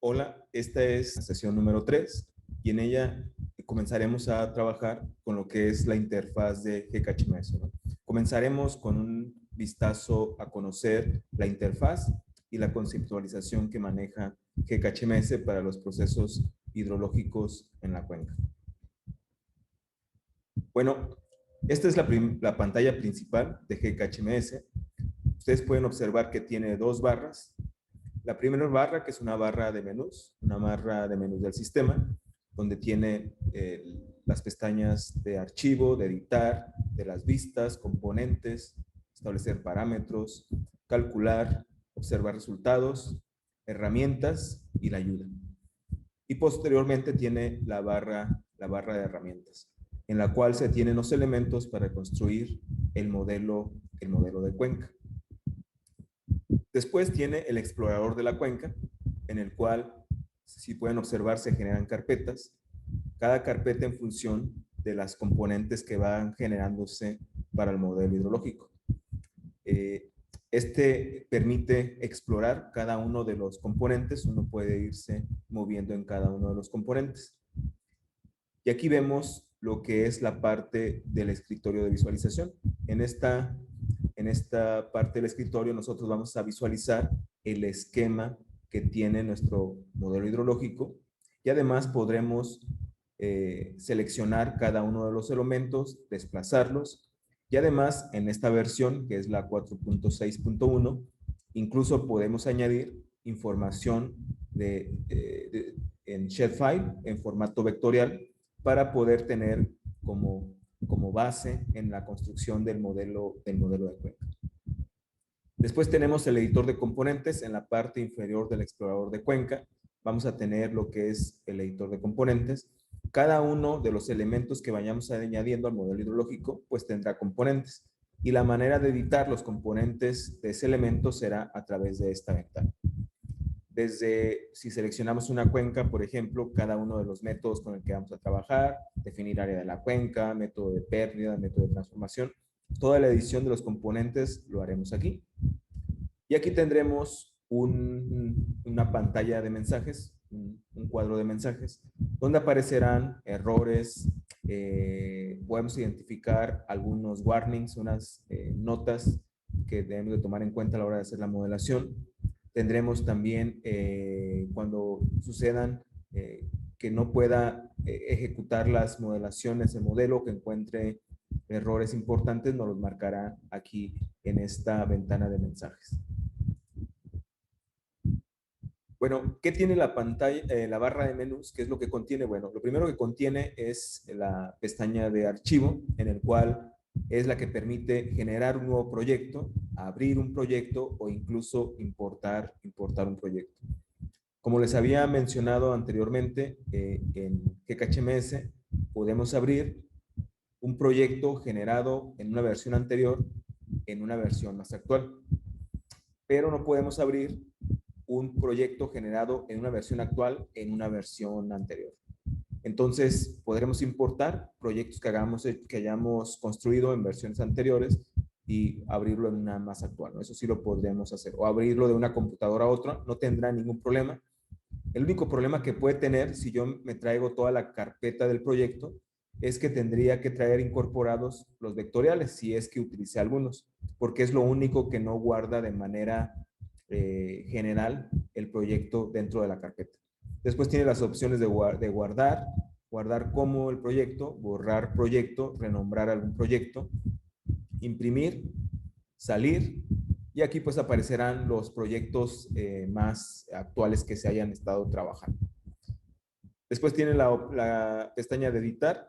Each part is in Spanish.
Hola, esta es la sesión número 3 y en ella comenzaremos a trabajar con lo que es la interfaz de GKHMS, ¿no? Comenzaremos con un vistazo a conocer la interfaz y la conceptualización que maneja GKHMS para los procesos hidrológicos en la cuenca. Bueno, esta es la pantalla principal de GKHMS. Ustedes pueden observar que tiene dos barras. La primera barra, que es una barra de menús, una barra de menús del sistema, donde tiene las pestañas de archivo, de editar, de las vistas, componentes, establecer parámetros, calcular, observar resultados, herramientas y la ayuda. Y posteriormente tiene la barra de herramientas, en la cual se tienen los elementos para construir el modelo de cuenca. Después tiene el explorador de la cuenca, en el cual, si pueden observar, se generan carpetas. Cada carpeta en función de las componentes que van generándose para el modelo hidrológico. Este permite explorar cada uno de los componentes. Uno puede irse moviendo en cada uno de los componentes. Y aquí vemos lo que es la parte del escritorio de visualización. En esta parte del escritorio nosotros vamos a visualizar el esquema que tiene nuestro modelo hidrológico y además podremos seleccionar cada uno de los elementos, desplazarlos y además en esta versión que es la 4.6.1 incluso podemos añadir información en shapefile en formato vectorial para poder tener como base en la construcción del modelo de cuenca. Después tenemos el editor de componentes en la parte inferior del explorador de cuenca. Vamos a tener lo que es el editor de componentes. Cada uno de los elementos que vayamos añadiendo al modelo hidrológico, pues tendrá componentes. Y la manera de editar los componentes de ese elemento será a través de esta ventana. Desde, si seleccionamos una cuenca, por ejemplo, cada uno de los métodos con el que vamos a trabajar, definir área de la cuenca, método de pérdida, método de transformación, toda la edición de los componentes lo haremos aquí. Y aquí tendremos una pantalla de mensajes, un cuadro de mensajes, donde aparecerán errores, podemos identificar algunos warnings, unas notas que debemos de tomar en cuenta a la hora de hacer la modelación. Tendremos también cuando sucedan que no pueda ejecutar las modelaciones, el modelo, que encuentre errores importantes, nos los marcará aquí en esta ventana de mensajes. Bueno, ¿qué tiene la pantalla, la barra de menús? ¿Qué es lo que contiene? Bueno, lo primero que contiene es la pestaña de archivo, en el cual es la que permite generar un nuevo proyecto, abrir un proyecto o incluso importar un proyecto. Como les había mencionado anteriormente, en GKHMS podemos abrir un proyecto generado en una versión anterior en una versión más actual. Pero no podemos abrir un proyecto generado en una versión actual en una versión anterior. Entonces, podremos importar proyectos que hayamos construido en versiones anteriores y abrirlo en una más actual, ¿no? Eso sí lo podremos hacer. O abrirlo de una computadora a otra, no tendrá ningún problema. El único problema que puede tener si yo me traigo toda la carpeta del proyecto es que tendría que traer incorporados los vectoriales, si es que utilicé algunos, porque es lo único que no guarda de manera general el proyecto dentro de la carpeta. Después tiene las opciones de guardar como el proyecto, borrar proyecto, renombrar algún proyecto, imprimir, salir, y aquí pues aparecerán los proyectos más actuales que se hayan estado trabajando. Después tiene la pestaña de editar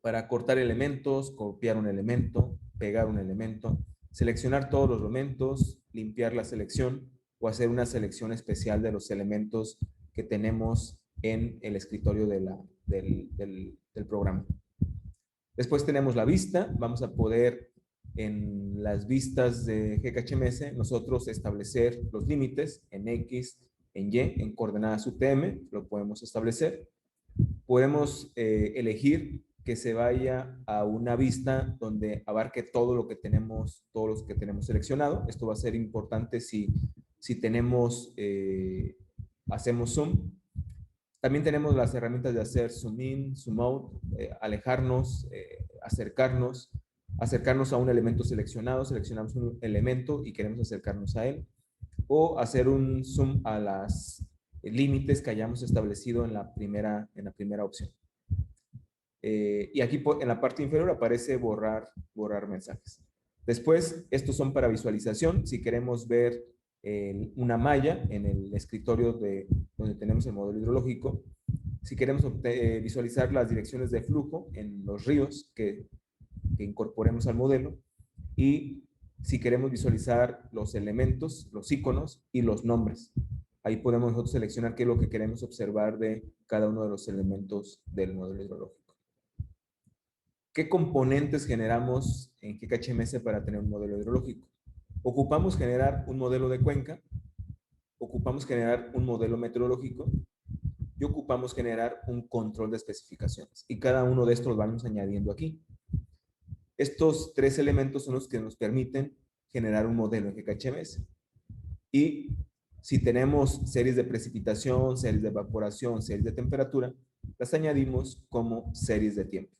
para cortar elementos, copiar un elemento, pegar un elemento, seleccionar todos los elementos, limpiar la selección o hacer una selección especial de los elementos que tenemos en el escritorio del programa. Después tenemos la vista. Vamos a poder en las vistas de GKHMS nosotros establecer los límites en X, en Y, en coordenadas UTM, lo podemos establecer. Podemos elegir que se vaya a una vista donde abarque todo lo que tenemos, todos los que tenemos seleccionado. Esto va a ser importante si tenemos hacemos zoom. También tenemos las herramientas de hacer zoom in, zoom out, alejarnos, acercarnos a un elemento seleccionado, seleccionamos un elemento y queremos acercarnos a él, o hacer un zoom a los límites que hayamos establecido en la primera opción. Y aquí en la parte inferior aparece borrar mensajes. Después, estos son para visualización. Si queremos ver una malla en el escritorio donde tenemos el modelo hidrológico, si queremos visualizar las direcciones de flujo en los ríos que incorporemos al modelo, y si queremos visualizar los elementos, los iconos y los nombres. Ahí podemos nosotros seleccionar qué es lo que queremos observar de cada uno de los elementos del modelo hidrológico. ¿Qué componentes generamos en GKHMS para tener un modelo hidrológico? Ocupamos generar un modelo de cuenca, ocupamos generar un modelo meteorológico y ocupamos generar un control de especificaciones. Y cada uno de estos los vamos añadiendo aquí. Estos tres elementos son los que nos permiten generar un modelo en GKHMS. Y si tenemos series de precipitación, series de evaporación, series de temperatura, las añadimos como series de tiempo.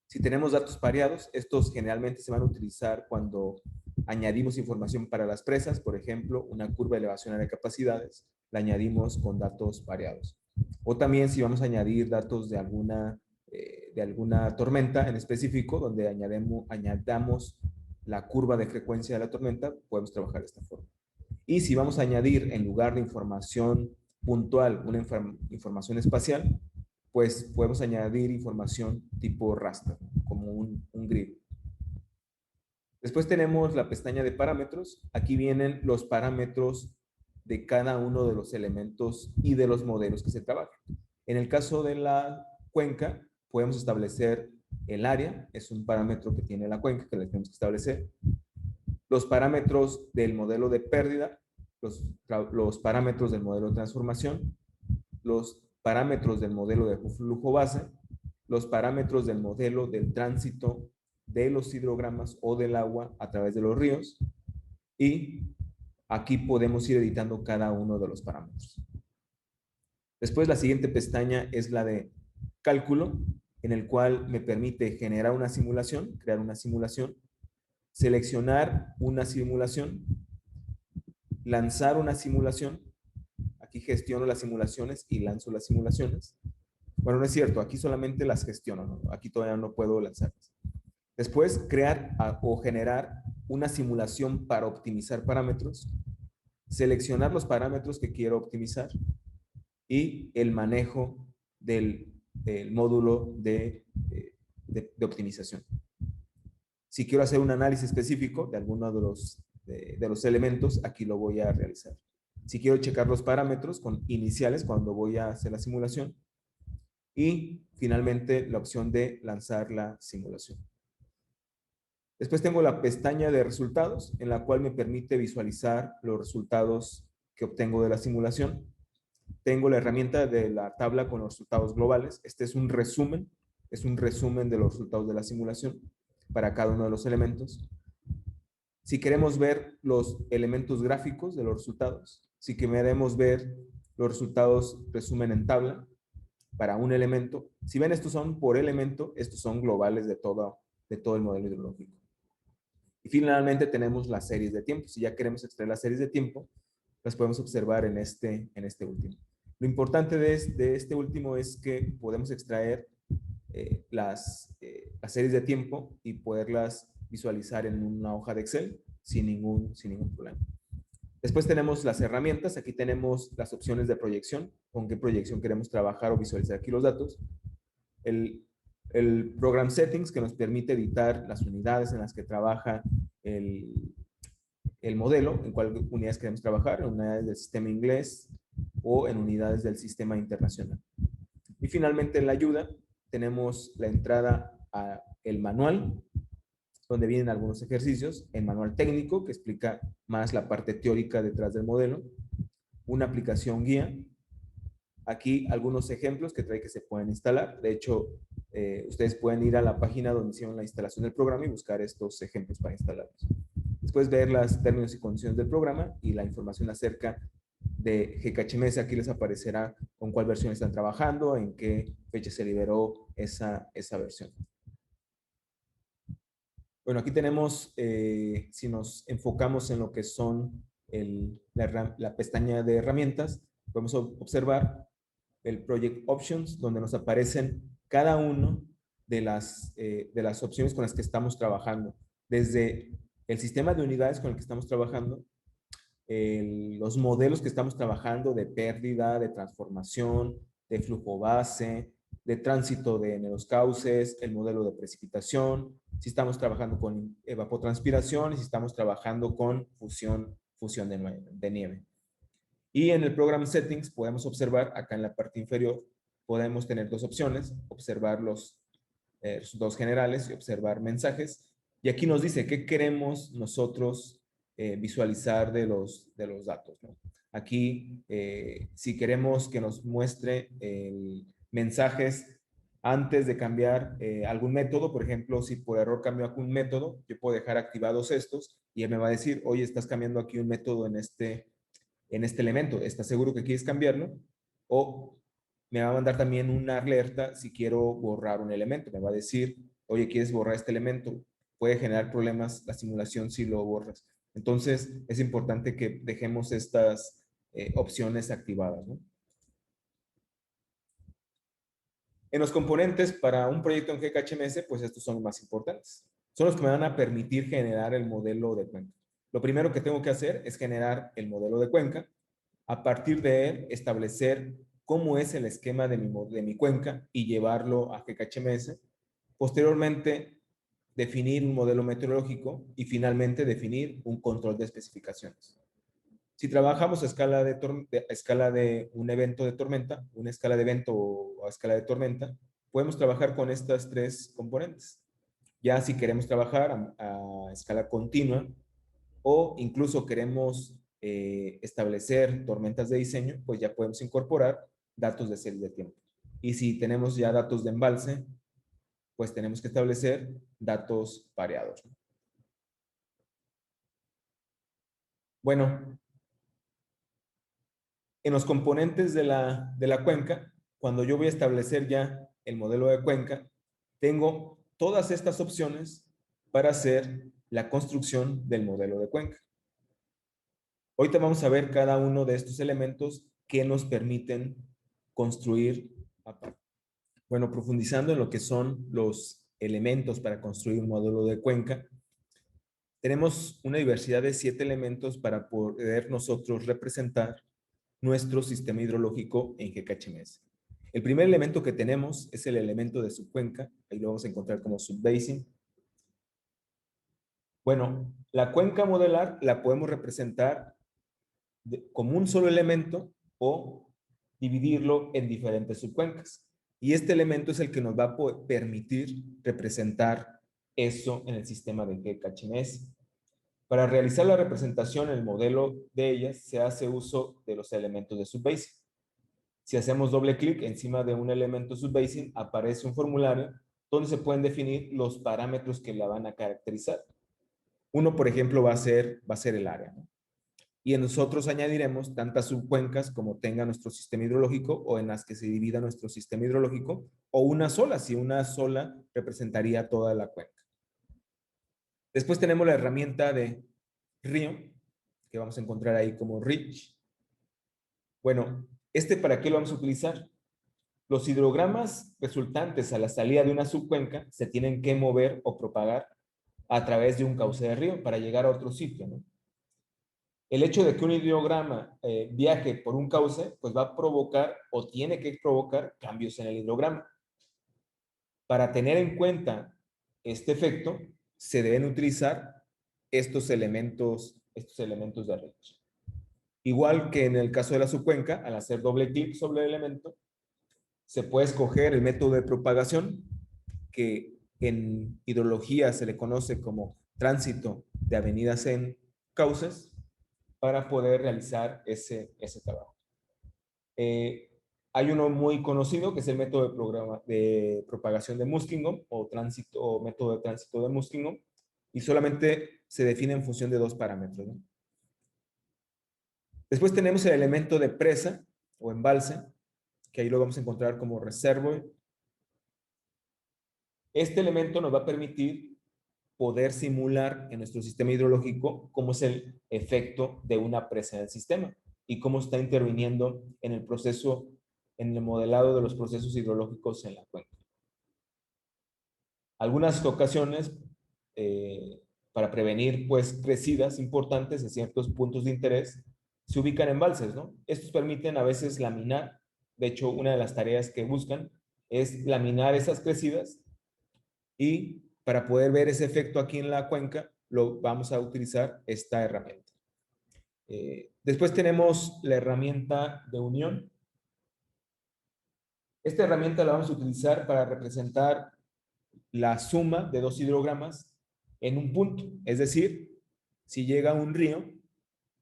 Si tenemos datos pareados, estos generalmente se van a utilizar cuando añadimos información para las presas, por ejemplo, una curva de elevación de capacidades, la añadimos con datos pareados. O también si vamos a añadir datos de alguna tormenta en específico, donde añadamos la curva de frecuencia de la tormenta, podemos trabajar de esta forma. Y si vamos a añadir en lugar de información puntual una información espacial, pues podemos añadir información tipo raster, como un grid. Después tenemos la pestaña de parámetros. Aquí vienen los parámetros de cada uno de los elementos y de los modelos que se trabajan. En el caso de la cuenca, podemos establecer el área, es un parámetro que tiene la cuenca que le tenemos que establecer. Los parámetros del modelo de pérdida, los parámetros del modelo de transformación, los parámetros del modelo de flujo base, los parámetros del modelo del tránsito de los hidrogramas o del agua a través de los ríos, y aquí podemos ir editando cada uno de los parámetros. Después la siguiente pestaña es la de cálculo, en el cual me permite generar una simulación, crear una simulación, seleccionar una simulación, lanzar una simulación. Aquí gestiono las simulaciones y lanzo las simulaciones. Bueno, no es cierto, aquí solamente las gestiono, ¿no? Aquí todavía no puedo lanzarlas. Después, crear o generar una simulación para optimizar parámetros, seleccionar los parámetros que quiero optimizar y el manejo del módulo de optimización. Si quiero hacer un análisis específico de alguno de los elementos, aquí lo voy a realizar. Si quiero checar los parámetros con iniciales cuando voy a hacer la simulación, y finalmente la opción de lanzar la simulación. Después tengo la pestaña de resultados, en la cual me permite visualizar los resultados que obtengo de la simulación. Tengo la herramienta de la tabla con los resultados globales. Este es un resumen de los resultados de la simulación para cada uno de los elementos. Si queremos ver los elementos gráficos de los resultados, si queremos ver los resultados resumen en tabla para un elemento, si ven, estos son por elemento, estos son globales de todo el modelo hidrológico. Y finalmente tenemos las series de tiempo. Si ya queremos extraer las series de tiempo, las podemos observar en este último. Lo importante de este último es que podemos extraer las series de tiempo y poderlas visualizar en una hoja de Excel sin ningún problema. Después tenemos las herramientas. Aquí tenemos las opciones de proyección, con qué proyección queremos trabajar o visualizar aquí los datos. El Program Settings, que nos permite editar las unidades en las que trabaja el modelo, en cuál unidades queremos trabajar, en unidades del sistema inglés o en unidades del sistema internacional. Y finalmente en la ayuda tenemos la entrada a el manual, donde vienen algunos ejercicios, el manual técnico, que explica más la parte teórica detrás del modelo, una aplicación guía, aquí algunos ejemplos que trae que se pueden instalar. De hecho, ustedes pueden ir a la página donde hicieron la instalación del programa y buscar estos ejemplos para instalarlos. Después ver los términos y condiciones del programa y la información acerca de GKHMS. Aquí les aparecerá con cuál versión están trabajando, en qué fecha se liberó esa versión. Bueno, aquí tenemos, si nos enfocamos en lo que son la pestaña de herramientas, podemos observar el Project Options, donde nos aparecen cada uno de las opciones con las que estamos trabajando. Desde el sistema de unidades con el que estamos trabajando, los modelos que estamos trabajando de pérdida, de transformación, de flujo base, de tránsito de los cauces, el modelo de precipitación, si estamos trabajando con evapotranspiración y si estamos trabajando con fusión de nieve. Y en el Program Settings podemos observar, acá en la parte inferior, podemos tener dos opciones, observar los dos generales y observar mensajes. Y aquí nos dice qué queremos nosotros visualizar de los datos, ¿no? Aquí, si queremos que nos muestre mensajes antes de cambiar algún método, por ejemplo, si por error cambio algún método, yo puedo dejar activados estos y él me va a decir, oye, estás cambiando aquí un método en este elemento, ¿estás seguro que quieres cambiarlo? O me va a mandar también una alerta si quiero borrar un elemento. Me va a decir, oye, ¿quieres borrar este elemento? Puede generar problemas la simulación si lo borras. Entonces, es importante que dejemos estas opciones activadas, ¿no? En los componentes para un proyecto en GKHMS, pues estos son los más importantes. Son los que me van a permitir generar el modelo de cuenca. Lo primero que tengo que hacer es generar el modelo de cuenca. A partir de él, establecer cómo es el esquema de mi cuenca y llevarlo a GKHMS. Posteriormente, definir un modelo meteorológico y finalmente definir un control de especificaciones. Si trabajamos a escala de un evento de tormenta, una escala de evento o a escala de tormenta, podemos trabajar con estas tres componentes. Ya si queremos trabajar a escala continua o incluso queremos establecer tormentas de diseño, pues ya podemos incorporar datos de series de tiempo. Y si tenemos ya datos de embalse, pues tenemos que establecer datos pareados. Bueno, en los componentes de la cuenca, cuando yo voy a establecer ya el modelo de cuenca, tengo todas estas opciones para hacer la construcción del modelo de cuenca. Ahorita vamos a ver cada uno de estos elementos que nos permiten construir. Bueno, profundizando en lo que son los elementos para construir un modelo de cuenca, tenemos una diversidad de 7 elementos para poder nosotros representar nuestro sistema hidrológico en GKHMS. El primer elemento que tenemos es el elemento de subcuenca, ahí lo vamos a encontrar como subbasin. Bueno, la cuenca modelar la podemos representar como un solo elemento o dividirlo en diferentes subcuencas. Y este elemento es el que nos va a permitir representar eso en el sistema de GKHMS. Para realizar la representación en el modelo de ellas, se hace uso de los elementos de subbasin. Si hacemos doble clic encima de un elemento subbasin, aparece un formulario donde se pueden definir los parámetros que la van a caracterizar. Uno, por ejemplo, va a ser el área, ¿no? Y en nosotros añadiremos tantas subcuencas como tenga nuestro sistema hidrológico o en las que se divida nuestro sistema hidrológico, o una sola, si una sola representaría toda la cuenca. Después tenemos la herramienta de río, que vamos a encontrar ahí como Rich. Bueno, ¿para qué lo vamos a utilizar? Los hidrogramas resultantes a la salida de una subcuenca se tienen que mover o propagar a través de un cauce de río para llegar a otro sitio, ¿no? El hecho de que un hidrograma viaje por un cauce, pues va a provocar o tiene que provocar cambios en el hidrograma. Para tener en cuenta este efecto, se deben utilizar estos elementos de Rich. Igual que en el caso de la subcuenca, al hacer doble clic sobre el elemento, se puede escoger el método de propagación, que en hidrología se le conoce como tránsito de avenidas en cauces, para poder realizar ese trabajo. Hay uno muy conocido que es el método de propagación de Muskingum o método de tránsito de Muskingum, y solamente se define en función de dos parámetros, ¿no? Después tenemos el elemento de presa o embalse, que ahí lo vamos a encontrar como reservoir. Este elemento nos va a permitir poder simular en nuestro sistema hidrológico cómo es el efecto de una presa en el sistema y cómo está interviniendo en el proceso, en el modelado de los procesos hidrológicos en la cuenca. Algunas ocasiones, para prevenir pues crecidas importantes de ciertos puntos de interés, se ubican embalses, ¿no? Estos permiten a veces laminar. De hecho, una de las tareas que buscan es laminar esas crecidas, y para poder ver ese efecto aquí en la cuenca, lo vamos a utilizar esta herramienta. Después tenemos la herramienta de unión. Esta herramienta la vamos a utilizar para representar la suma de dos hidrogramas en un punto. Es decir, si llega un río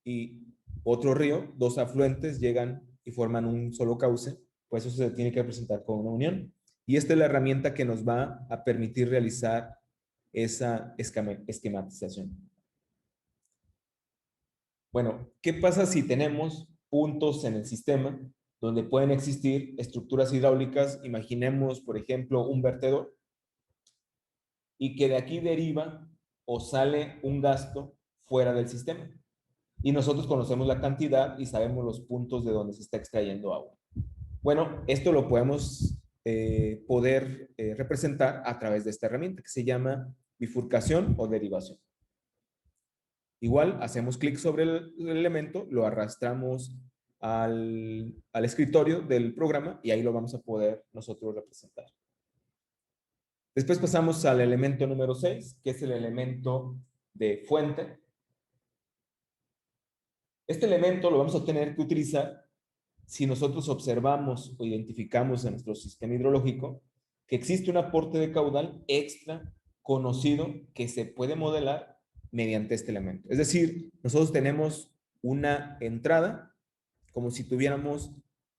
y otro río, dos afluentes llegan y forman un solo cauce, pues eso se tiene que representar con una unión. Y esta es la herramienta que nos va a permitir realizar esa esquematización. Bueno, ¿qué pasa si tenemos puntos en el sistema donde pueden existir estructuras hidráulicas? Imaginemos, por ejemplo, un vertedor, y que de aquí deriva o sale un gasto fuera del sistema. Y nosotros conocemos la cantidad y sabemos los puntos de donde se está extrayendo agua. Bueno, esto lo podemos representar a través de esta herramienta que se llama bifurcación o derivación. Igual, hacemos clic sobre el elemento, lo arrastramos al escritorio del programa y ahí lo vamos a poder nosotros representar. Después pasamos al elemento número 6, que es el elemento de fuente. Este elemento lo vamos a tener que utilizar si nosotros observamos o identificamos en nuestro sistema hidrológico que existe un aporte de caudal extra conocido que se puede modelar mediante este elemento. Es decir, nosotros tenemos una entrada como si tuviéramos,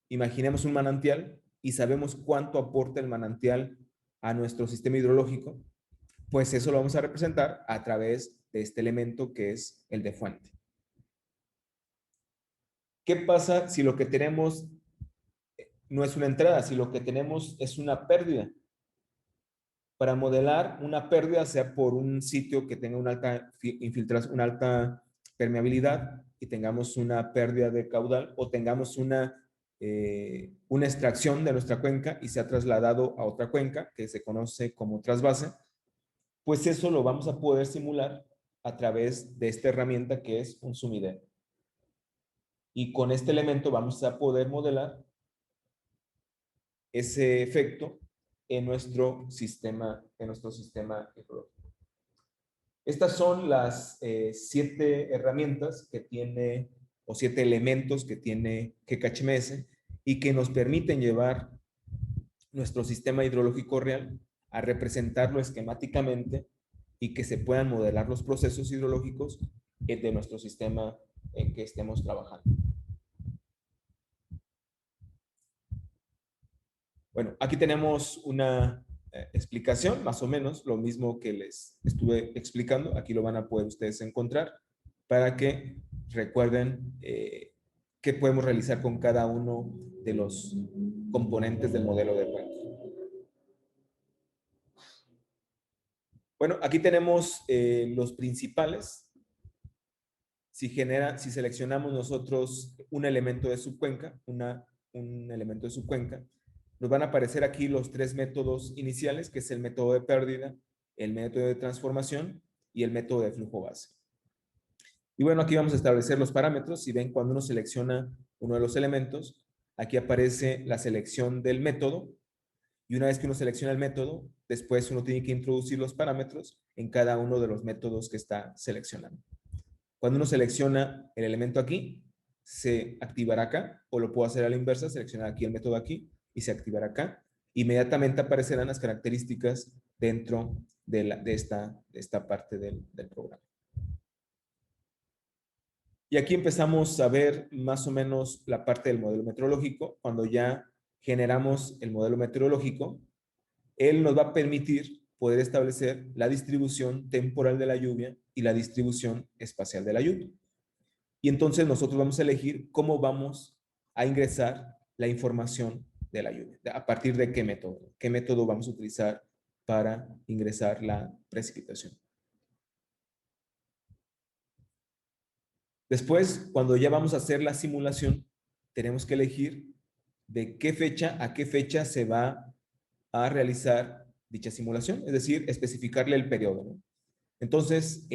imaginemos un manantial y sabemos cuánto aporta el manantial a nuestro sistema hidrológico, pues eso lo vamos a representar a través de este elemento que es el de fuente. ¿Qué pasa si lo que tenemos no es una entrada, si lo que tenemos es una pérdida? Para modelar una pérdida, sea por un sitio que tenga una alta infiltración, una alta permeabilidad y tengamos una pérdida de caudal, o tengamos una extracción de nuestra cuenca y se ha trasladado a otra cuenca que se conoce como trasvase, pues eso lo vamos a poder simular a través de esta herramienta que es un sumidero. Y con este elemento vamos a poder modelar ese efecto en nuestro sistema ecológico. Estas son las 7 herramientas que tiene, o 7 elementos que tiene GKHMS y que nos permiten llevar nuestro sistema hidrológico real a representarlo esquemáticamente y que se puedan modelar los procesos hidrológicos de nuestro sistema en que estemos trabajando. Bueno, aquí tenemos una explicación, más o menos, lo mismo que les estuve explicando. Aquí lo van a poder ustedes encontrar para que recuerden qué podemos realizar con cada uno de los componentes del modelo de cuenca. Bueno, aquí tenemos los principales. Si seleccionamos nosotros un elemento de subcuenca, un elemento de subcuenca, nos van a aparecer aquí los 3 métodos iniciales, que es el método de pérdida, el método de transformación y el método de flujo base. Y bueno, aquí vamos a establecer los parámetros. Si ven, cuando uno selecciona uno de los elementos, aquí aparece la selección del método, y una vez que uno selecciona el método, después uno tiene que introducir los parámetros en cada uno de los métodos que está seleccionando. Cuando uno selecciona el elemento aquí, se activará acá, o lo puedo hacer a la inversa, seleccionar aquí el método aquí y se activará acá. Inmediatamente aparecerán las características dentro de esta parte del programa. Y aquí empezamos a ver más o menos la parte del modelo meteorológico. Cuando ya generamos el modelo meteorológico, él nos va a permitir poder establecer la distribución temporal de la lluvia y la distribución espacial de la lluvia. Y entonces nosotros vamos a elegir cómo vamos a ingresar la información de la lluvia. ¿A partir de qué método? ¿Qué método vamos a utilizar para ingresar la precipitación? Después, cuando ya vamos a hacer la simulación, tenemos que elegir de qué fecha a qué fecha se va a realizar dicha simulación, es decir, especificarle el periodo, ¿no? Entonces,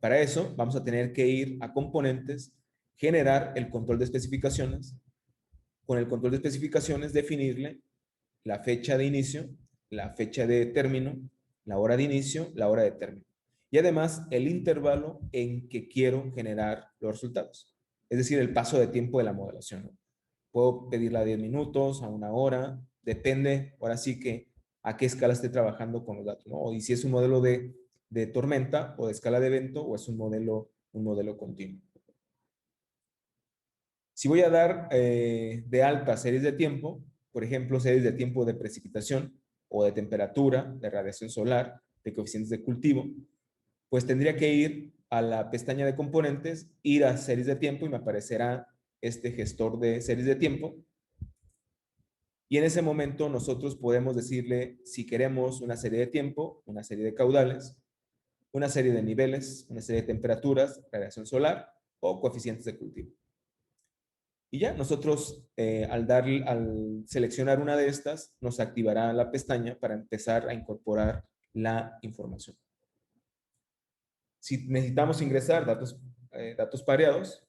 para eso vamos a tener que ir a componentes, generar el control de especificaciones, con el control de especificaciones definirle la fecha de inicio, la fecha de término, la hora de inicio, la hora de término. Y además el intervalo en que quiero generar los resultados. Es decir, el paso de tiempo de la modelación, ¿no? Puedo pedirla a 10 minutos, a una hora, depende, ahora sí que a qué escala esté trabajando con los datos, ¿no? Y si es un modelo de tormenta o de escala de evento o es un modelo continuo. Si voy a dar de alta series de tiempo, por ejemplo, series de tiempo de precipitación o de temperatura, de radiación solar, de coeficientes de cultivo, pues tendría que ir a la pestaña de componentes, ir a series de tiempo y me aparecerá este gestor de series de tiempo. Y en ese momento nosotros podemos decirle si queremos una serie de tiempo, una serie de caudales, una serie de niveles, una serie de temperaturas, radiación solar o coeficientes de cultivo. Y ya, nosotros al seleccionar una de estas, nos activará la pestaña para empezar a incorporar la información. Si necesitamos ingresar datos pareados,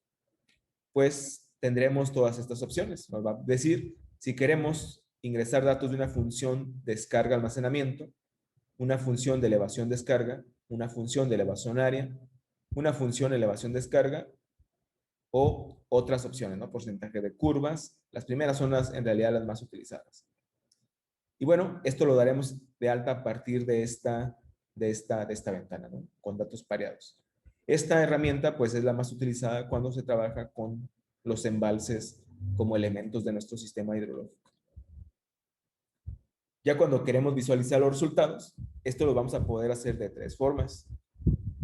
pues tendremos todas estas opciones. Nos va a decir si queremos ingresar datos de una función descarga-almacenamiento, una función de elevación-descarga, una función de elevación área, una función elevación-descarga o otras opciones, ¿no? Porcentaje de curvas. Las primeras son en realidad las más utilizadas. Y bueno, esto lo daremos de alta a partir de esta ventana, ¿no? Con datos pareados. Esta herramienta, pues, es la más utilizada cuando se trabaja con los embalses como elementos de nuestro sistema hidrológico. Ya cuando queremos visualizar los resultados, esto lo vamos a poder hacer de tres formas.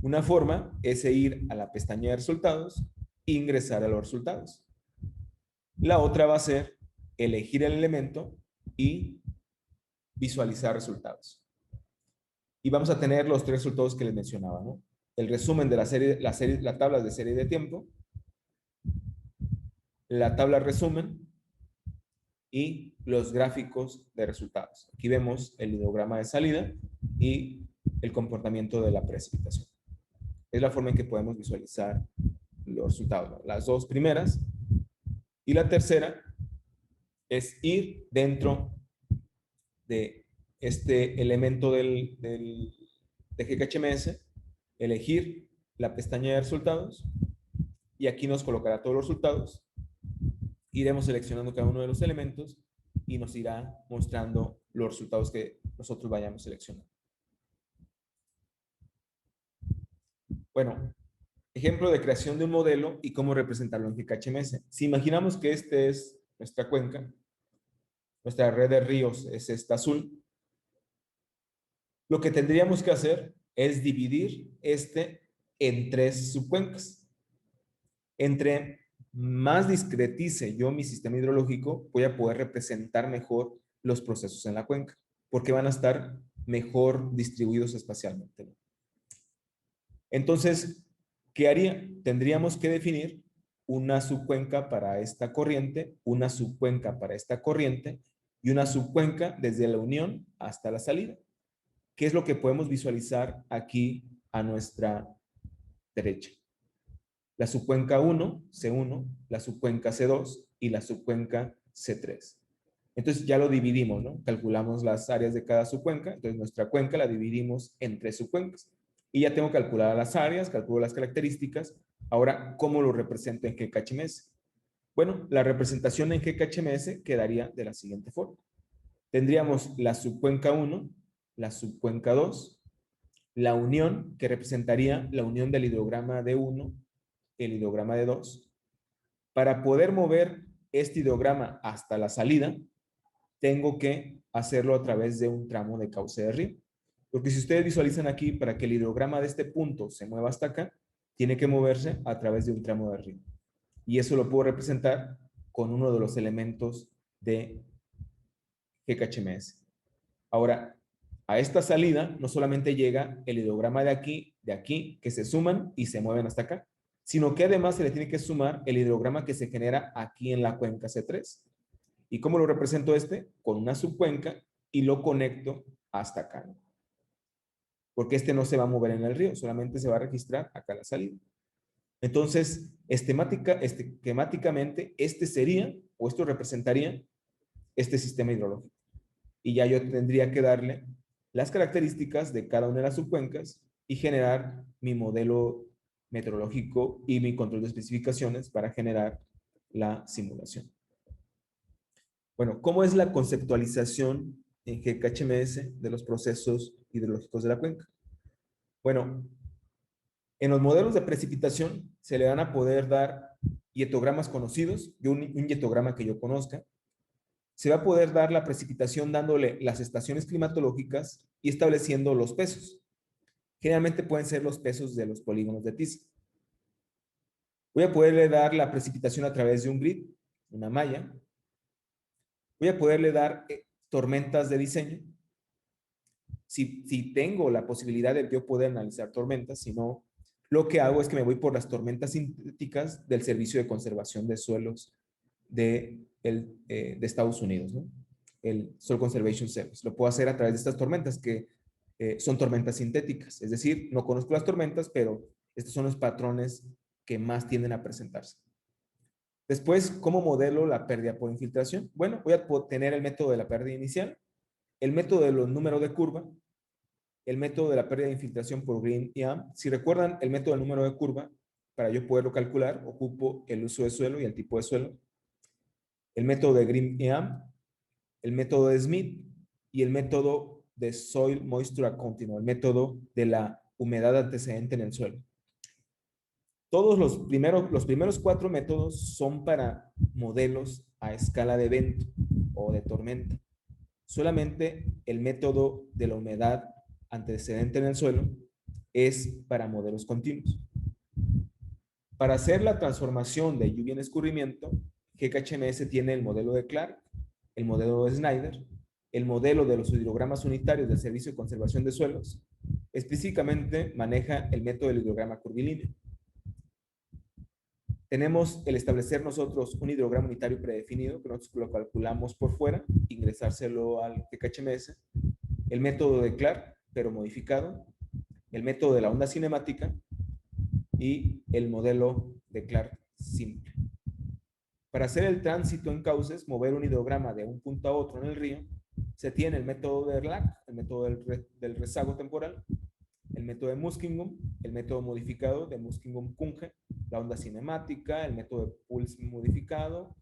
Una forma es ir a la pestaña de resultados e ingresar a los resultados. La otra va a ser elegir el elemento y visualizar resultados. Y vamos a tener los tres resultados que les mencionaba, ¿no? El resumen de la tabla de serie de tiempo, la tabla resumen y los gráficos de resultados. Aquí vemos el hidrograma de salida y el comportamiento de la precipitación. Es la forma en que podemos visualizar los resultados, ¿no? Las dos primeras. Y la tercera es ir dentro de este elemento de GKHMS, elegir la pestaña de resultados y aquí nos colocará todos los resultados. Iremos seleccionando cada uno de los elementos y nos irá mostrando los resultados que nosotros vayamos seleccionando. Bueno, ejemplo de creación de un modelo y cómo representarlo en GKHMS. Si imaginamos que este es nuestra cuenca, nuestra red de ríos es esta azul, lo que tendríamos que hacer es dividir en tres subcuencas. Entre más discretice yo mi sistema hidrológico, voy a poder representar mejor los procesos en la cuenca, porque van a estar mejor distribuidos espacialmente. Entonces, ¿qué haría? Tendríamos que definir una subcuenca para esta corriente, una subcuenca para esta corriente y una subcuenca desde la unión hasta la salida. ¿Qué es lo que podemos visualizar aquí a nuestra derecha? La subcuenca 1, C1, la subcuenca C2 y la subcuenca C3. Entonces ya lo dividimos, ¿no? Calculamos las áreas de cada subcuenca, entonces nuestra cuenca la dividimos en tres subcuencas. Y ya tengo calculadas las áreas, calculo las características. Ahora, ¿cómo lo represento en GKHMS? Bueno, la representación en GKHMS quedaría de la siguiente forma. Tendríamos la subcuenca 1, la subcuenca 2, la unión, que representaría la unión del hidrograma de 1, el hidrograma de 2. Para poder mover este hidrograma hasta la salida, tengo que hacerlo a través de un tramo de cauce de río. Porque si ustedes visualizan aquí, para que el hidrograma de este punto se mueva hasta acá, tiene que moverse a través de un tramo de río. Y eso lo puedo representar con uno de los elementos de GKHMS. Ahora, a esta salida no solamente llega el hidrograma de aquí, que se suman y se mueven hasta acá, sino que además se le tiene que sumar el hidrograma que se genera aquí en la cuenca C3. ¿Y cómo lo represento este? Con una subcuenca y lo conecto hasta acá, ¿no? Porque este no se va a mover en el río, solamente se va a registrar acá la salida. Entonces, esquemáticamente, este sería, o esto representaría, este sistema hidrológico. Y ya yo tendría que darle las características de cada una de las subcuencas y generar mi modelo meteorológico y mi control de especificaciones para generar la simulación. Bueno, ¿cómo es la conceptualización en GKHMS de los procesos hidrológicos de la cuenca? Bueno, en los modelos de precipitación se le van a poder dar hietogramas conocidos, un hietograma que yo conozca. Se va a poder dar la precipitación dándole las estaciones climatológicas y estableciendo los pesos. Generalmente pueden ser los pesos de los polígonos de TISA. Voy a poderle dar la precipitación a través de un grid, una malla. Voy a poderle dar tormentas de diseño. Si tengo la posibilidad de yo poder analizar tormentas, si no, lo que hago es que me voy por las tormentas sintéticas del Servicio de Conservación de Suelos de Estados Unidos, ¿no? El Soil Conservation Service. Lo puedo hacer a través de estas tormentas que son tormentas sintéticas. Es decir, no conozco las tormentas, pero estos son los patrones que más tienden a presentarse. Después, ¿cómo modelo la pérdida por infiltración? Bueno, voy a tener el método de la pérdida inicial, el método de los números de curva, el método de la pérdida de infiltración por Green y AM. Si recuerdan el método del número de curva, para yo poderlo calcular, ocupo el uso de suelo y el tipo de suelo, el método de Green y AM, el método de Smith y el método de Soil Moisture Continuum, el método de la humedad antecedente en el suelo. Todos los primeros 4 métodos son para modelos a escala de evento o de tormenta. Solamente el método de la humedad antecedente en el suelo es para modelos continuos. Para hacer la transformación de lluvia en escurrimiento, GKHMS tiene el modelo de Clark, el modelo de Snyder, el modelo de los hidrogramas unitarios del Servicio de Conservación de Suelos. Específicamente maneja el método del hidrograma curvilíneo. Tenemos el establecer nosotros un hidrograma unitario predefinido, que nosotros lo calculamos por fuera, ingresárselo al GKHMS, el método de Clark, pero modificado, el método de la onda cinemática y el modelo de Clark simple. Para hacer el tránsito en cauces, mover un hidrograma de un punto a otro en el río, se tiene el método de Erlach, el método del rezago temporal, el método de Muskingum, el método modificado de Muskingum-Kunge, la onda cinemática, el método de Pulse modificado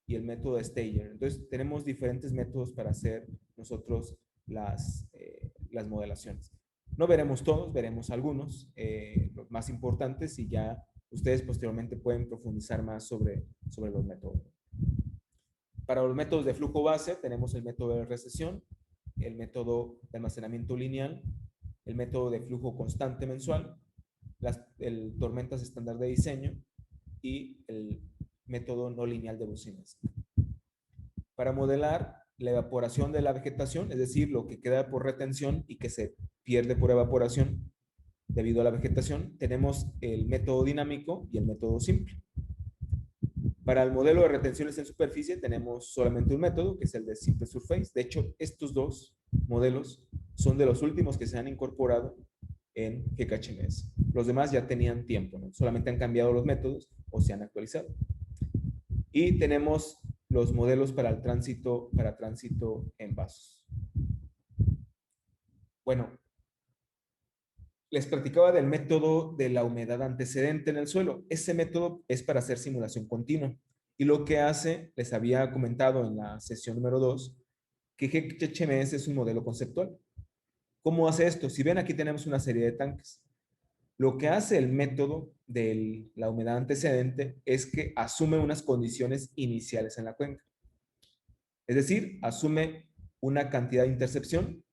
y el método de Steyer. Entonces, tenemos diferentes métodos para hacer nosotros las modelaciones. No veremos todos, veremos algunos, los más importantes, y ya ustedes posteriormente pueden profundizar más sobre los métodos. Para los métodos de flujo base tenemos el método de recesión, el método de almacenamiento lineal, el método de flujo constante mensual, el tormentas estándar de diseño y el método no lineal de bocinas. Para modelar la evaporación de la vegetación, es decir, lo que queda por retención y que se pierde por evaporación debido a la vegetación, tenemos el método dinámico y el método simple. Para el modelo de retenciones en superficie tenemos solamente un método, que es el de Simple Surface. De hecho, estos dos modelos son de los últimos que se han incorporado en GKHMS. Los demás ya tenían tiempo, ¿no? Solamente han cambiado los métodos o se han actualizado. Y tenemos los modelos para tránsito en vasos. Bueno, les platicaba del método de la humedad antecedente en el suelo. Ese método es para hacer simulación continua. Y lo que hace, les había comentado en la sesión número 2, que GHMS es un modelo conceptual. ¿Cómo hace esto? Si ven, aquí tenemos una serie de tanques. Lo que hace el método de la humedad antecedente es que asume unas condiciones iniciales en la cuenca. Es decir, asume una cantidad de intercepción,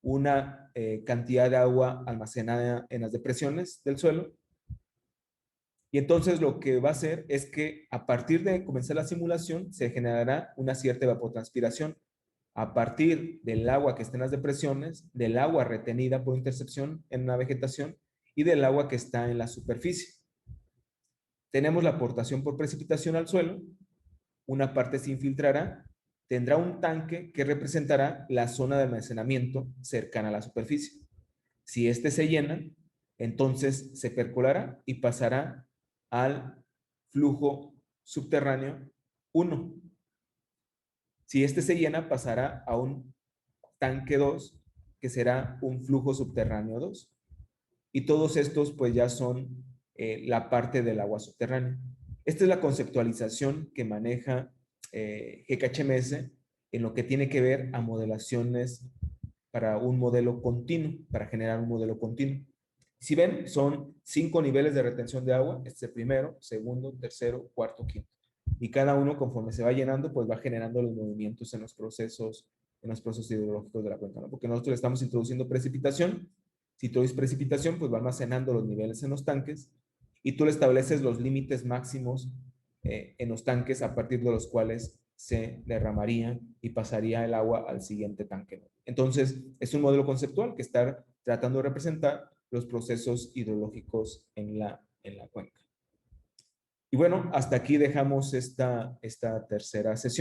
una cantidad de agua almacenada en las depresiones del suelo Y entonces lo que va a hacer es que a partir de comenzar la simulación se generará una cierta evapotranspiración a partir del agua que está en las depresiones, del agua retenida por intercepción en la vegetación y del agua que está en la superficie. Tenemos la aportación por precipitación al suelo, una parte se infiltrará, tendrá un tanque que representará la zona de almacenamiento cercana a la superficie. Si este se llena, entonces se percolará y pasará al flujo subterráneo 1. Si este se llena, pasará a un tanque 2, que será un flujo subterráneo 2. Y todos estos pues ya son la parte del agua subterránea. Esta es la conceptualización que maneja GKHMS en lo que tiene que ver a modelaciones para un modelo continuo, para generar un modelo continuo. Si ven, son 5 niveles de retención de agua. Este es el primero, segundo, tercero, cuarto, quinto. Y cada uno, conforme se va llenando, pues va generando los movimientos en los procesos hidrológicos de la cuenca, ¿no? Porque nosotros estamos introduciendo precipitación. Si tú dices precipitación, pues va almacenando los niveles en los tanques y tú le estableces los límites máximos en los tanques a partir de los cuales se derramaría y pasaría el agua al siguiente tanque, ¿no? Entonces, es un modelo conceptual que está tratando de representar los procesos hidrológicos en la cuenca. Y bueno, hasta aquí dejamos esta tercera sesión.